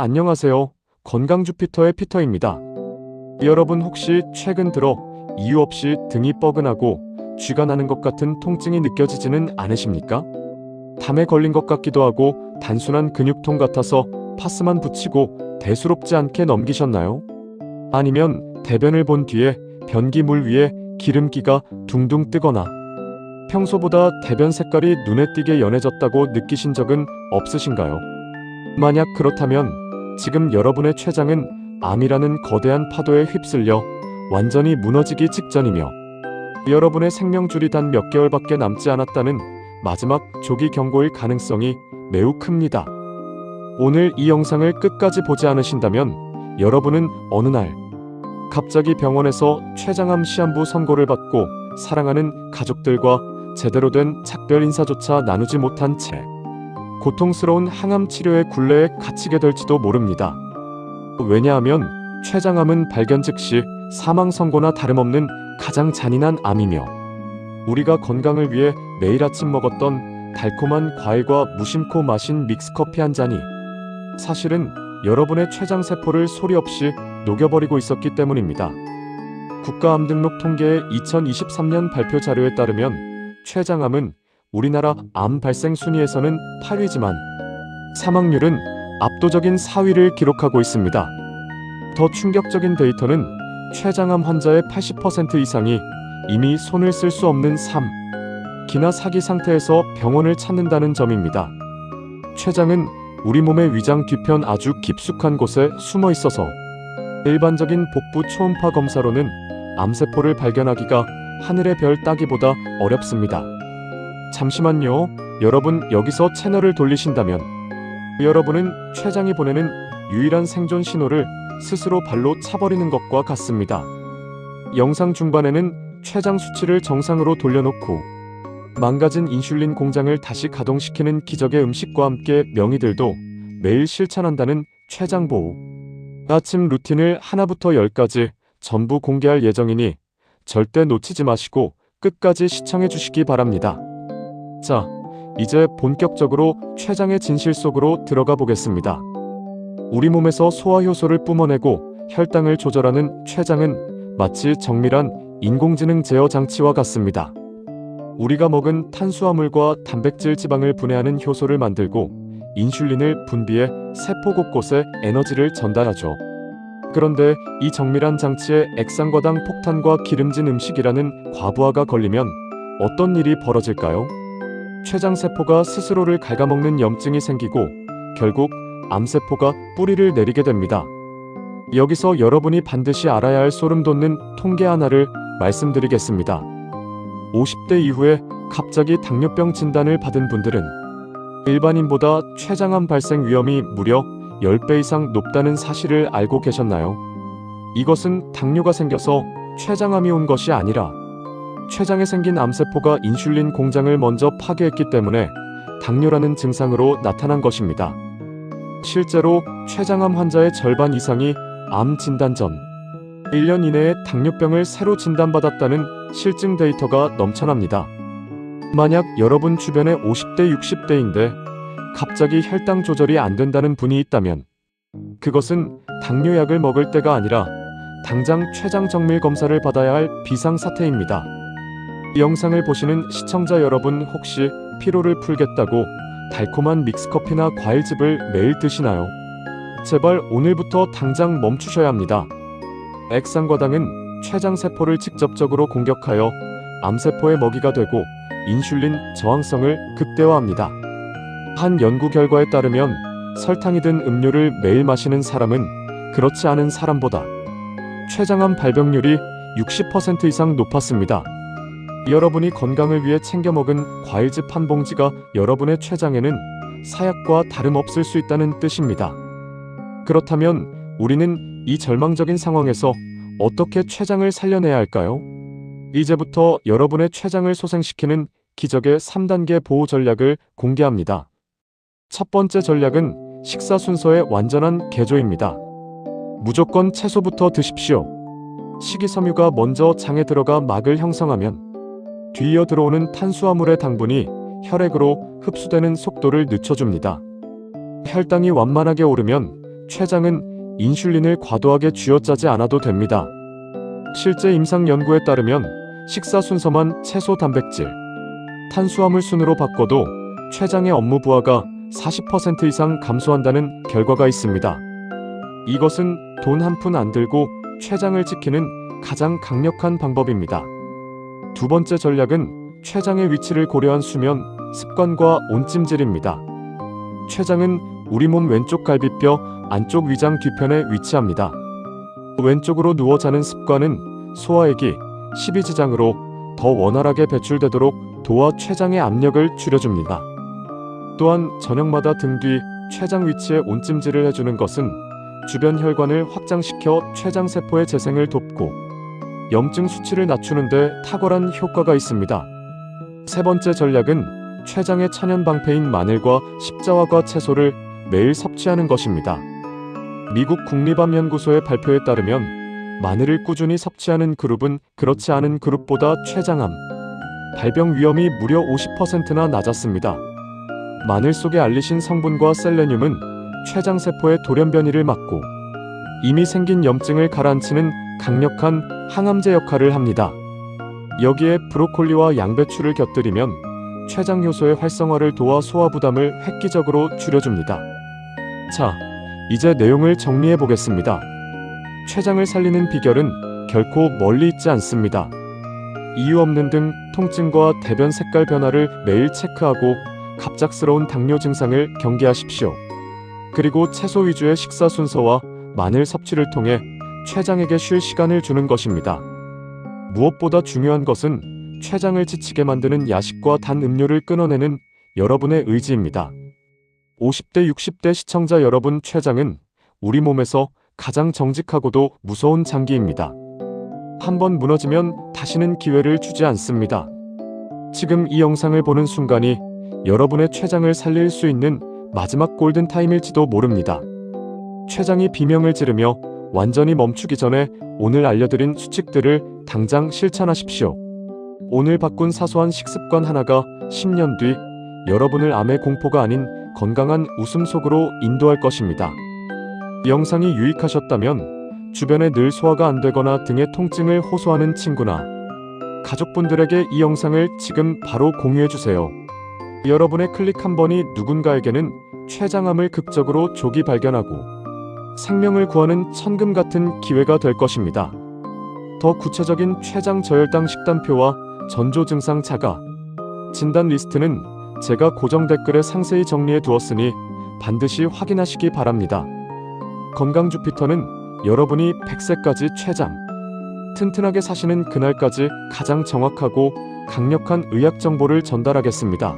안녕하세요. 건강 주피터의 피터입니다. 여러분 혹시 최근 들어 이유 없이 등이 뻐근하고 쥐가 나는 것 같은 통증이 느껴지지는 않으십니까? 담에 걸린 것 같기도 하고 단순한 근육통 같아서 파스만 붙이고 대수롭지 않게 넘기셨나요? 아니면 대변을 본 뒤에 변기물 위에 기름기가 둥둥 뜨거나 평소보다 대변 색깔이 눈에 띄게 연해졌다고 느끼신 적은 없으신가요? 만약 그렇다면 지금 여러분의 췌장은 암이라는 거대한 파도에 휩쓸려 완전히 무너지기 직전이며 여러분의 생명줄이 단 몇 개월밖에 남지 않았다는 마지막 조기 경고일 가능성이 매우 큽니다. 오늘 이 영상을 끝까지 보지 않으신다면 여러분은 어느 날 갑자기 병원에서 췌장암 시한부 선고를 받고 사랑하는 가족들과 제대로 된 작별 인사조차 나누지 못한 채 고통스러운 항암 치료의 굴레에 갇히게 될지도 모릅니다. 왜냐하면 췌장암은 발견 즉시 사망 선고나 다름없는 가장 잔인한 암이며 우리가 건강을 위해 매일 아침 먹었던 달콤한 과일과 무심코 마신 믹스커피 한 잔이 사실은 여러분의 췌장세포를 소리 없이 녹여버리고 있었기 때문입니다. 국가암등록 통계의 2023년 발표 자료에 따르면 췌장암은 우리나라 암 발생 순위에서는 8위지만 사망률은 압도적인 4위를 기록하고 있습니다. 더 충격적인 데이터는 췌장암 환자의 80% 이상이 이미 손을 쓸 수 없는 기나 사기 상태에서 병원을 찾는다는 점입니다. 췌장은 우리 몸의 위장 뒤편 아주 깊숙한 곳에 숨어 있어서 일반적인 복부 초음파 검사로는 암세포를 발견하기가 하늘의 별 따기보다 어렵습니다. 잠시만요. 여러분 여기서 채널을 돌리신다면 여러분은 췌장이 보내는 유일한 생존 신호를 스스로 발로 차버리는 것과 같습니다. 영상 중반에는 췌장 수치를 정상으로 돌려놓고 망가진 인슐린 공장을 다시 가동시키는 기적의 음식과 함께 명의들도 매일 실천한다는 췌장 보호 아침 루틴을 하나부터 10까지 전부 공개할 예정이니 절대 놓치지 마시고 끝까지 시청해 주시기 바랍니다. 자, 이제 본격적으로 췌장의 진실 속으로 들어가 보겠습니다. 우리 몸에서 소화효소를 뿜어내고 혈당을 조절하는 췌장은 마치 정밀한 인공지능 제어 장치와 같습니다. 우리가 먹은 탄수화물과 단백질 지방을 분해하는 효소를 만들고 인슐린을 분비해 세포 곳곳에 에너지를 전달하죠. 그런데 이 정밀한 장치에 액상과당 폭탄과 기름진 음식이라는 과부하가 걸리면 어떤 일이 벌어질까요? 췌장세포가 스스로를 갉아먹는 염증이 생기고 결국 암세포가 뿌리를 내리게 됩니다. 여기서 여러분이 반드시 알아야 할 소름 돋는 통계 하나를 말씀드리겠습니다. 50대 이후에 갑자기 당뇨병 진단을 받은 분들은 일반인보다 췌장암 발생 위험이 무려 10배 이상 높다는 사실을 알고 계셨나요? 이것은 당뇨가 생겨서 췌장암이 온 것이 아니라 췌장에 생긴 암세포가 인슐린 공장을 먼저 파괴했기 때문에 당뇨라는 증상으로 나타난 것입니다. 실제로 췌장암 환자의 절반 이상이 암 진단 전 1년 이내에 당뇨병을 새로 진단받았다는 실증 데이터가 넘쳐납니다. 만약 여러분 주변에 50대, 60대인데 갑자기 혈당 조절이 안 된다는 분이 있다면 그것은 당뇨약을 먹을 때가 아니라 당장 췌장 정밀 검사를 받아야 할 비상사태입니다. 이 영상을 보시는 시청자 여러분 혹시 피로를 풀겠다고 달콤한 믹스커피나 과일즙을 매일 드시나요? 제발 오늘부터 당장 멈추셔야 합니다. 액상과당은 췌장세포를 직접적으로 공격하여 암세포의 먹이가 되고 인슐린 저항성을 극대화합니다. 한 연구 결과에 따르면 설탕이 든 음료를 매일 마시는 사람은 그렇지 않은 사람보다 췌장암 발병률이 60% 이상 높았습니다. 여러분이 건강을 위해 챙겨 먹은 과일즙 한 봉지가 여러분의 췌장에는 사약과 다름없을 수 있다는 뜻입니다. 그렇다면 우리는 이 절망적인 상황에서 어떻게 췌장을 살려내야 할까요? 이제부터 여러분의 췌장을 소생시키는 기적의 3단계 보호 전략을 공개합니다. 첫 번째 전략은 식사 순서의 완전한 개조입니다. 무조건 채소부터 드십시오. 식이섬유가 먼저 장에 들어가 막을 형성하면 뒤이어 들어오는 탄수화물의 당분이 혈액으로 흡수되는 속도를 늦춰줍니다. 혈당이 완만하게 오르면 췌장은 인슐린을 과도하게 쥐어짜지 않아도 됩니다. 실제 임상 연구에 따르면 식사 순서만 채소, 단백질, 탄수화물 순으로 바꿔도 췌장의 업무 부하가 40% 이상 감소한다는 결과가 있습니다. 이것은 돈 한 푼 안 들고 췌장을 지키는 가장 강력한 방법입니다. 두 번째 전략은 췌장의 위치를 고려한 수면, 습관과 온찜질입니다. 췌장은 우리 몸 왼쪽 갈비뼈 안쪽 위장 뒤편에 위치합니다. 왼쪽으로 누워 자는 습관은 소화액이 십이지장으로 더 원활하게 배출되도록 도와 췌장의 압력을 줄여줍니다. 또한 저녁마다 등 뒤 췌장 위치에 온찜질을 해주는 것은 주변 혈관을 확장시켜 췌장세포의 재생을 돕고 염증 수치를 낮추는 데 탁월한 효과가 있습니다. 세 번째 전략은 췌장의 천연 방패인 마늘과 십자화과 채소를 매일 섭취하는 것입니다. 미국 국립암연구소의 발표에 따르면 마늘을 꾸준히 섭취하는 그룹은 그렇지 않은 그룹보다 췌장암 발병 위험이 무려 50%나 낮았습니다. 마늘 속의 알리신 성분과 셀레늄은 췌장세포의 돌연변이를 막고 이미 생긴 염증을 가라앉히는 강력한 항암제 역할을 합니다. 여기에 브로콜리와 양배추를 곁들이면 췌장 효소의 활성화를 도와 소화 부담을 획기적으로 줄여줍니다. 자, 이제 내용을 정리해 보겠습니다. 췌장을 살리는 비결은 결코 멀리 있지 않습니다. 이유 없는 등 통증과 대변 색깔 변화를 매일 체크하고 갑작스러운 당뇨 증상을 경계하십시오. 그리고 채소 위주의 식사 순서와 마늘 섭취를 통해 췌장에게 쉴 시간을 주는 것입니다. 무엇보다 중요한 것은 췌장을 지치게 만드는 야식과 단 음료를 끊어내는 여러분의 의지입니다. 50대, 60대 시청자 여러분, 췌장은 우리 몸에서 가장 정직하고도 무서운 장기입니다. 한번 무너지면 다시는 기회를 주지 않습니다. 지금 이 영상을 보는 순간이 여러분의 췌장을 살릴 수 있는 마지막 골든타임일지도 모릅니다. 췌장이 비명을 지르며 완전히 멈추기 전에 오늘 알려드린 수칙들을 당장 실천하십시오. 오늘 바꾼 사소한 식습관 하나가 10년 뒤 여러분을 암의 공포가 아닌 건강한 웃음 속으로 인도할 것입니다. 영상이 유익하셨다면 주변에 늘 소화가 안 되거나 등의 통증을 호소하는 친구나 가족분들에게 이 영상을 지금 바로 공유해주세요. 여러분의 클릭 한 번이 누군가에게는 췌장암을 극적으로 조기 발견하고 생명을 구하는 천금 같은 기회가 될 것입니다. 더 구체적인 췌장 저혈당 식단표와 전조 증상 자가 진단 리스트는 제가 고정 댓글에 상세히 정리해 두었으니 반드시 확인하시기 바랍니다. 건강 주피터는 여러분이 100세까지 췌장 튼튼하게 사시는 그날까지 가장 정확하고 강력한 의학 정보를 전달하겠습니다.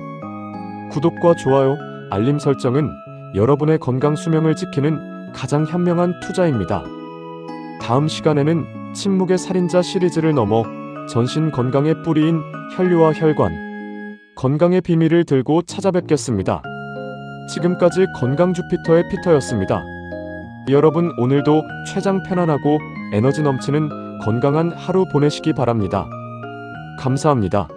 구독과 좋아요, 알림 설정은 여러분의 건강 수명을 지키는 가장 현명한 투자입니다. 다음 시간에는 침묵의 살인자 시리즈를 넘어 전신 건강의 뿌리인 혈류와 혈관, 건강의 비밀을 들고 찾아뵙겠습니다. 지금까지 건강 주피터의 피터였습니다. 여러분, 오늘도 췌장 편안하고 에너지 넘치는 건강한 하루 보내시기 바랍니다. 감사합니다.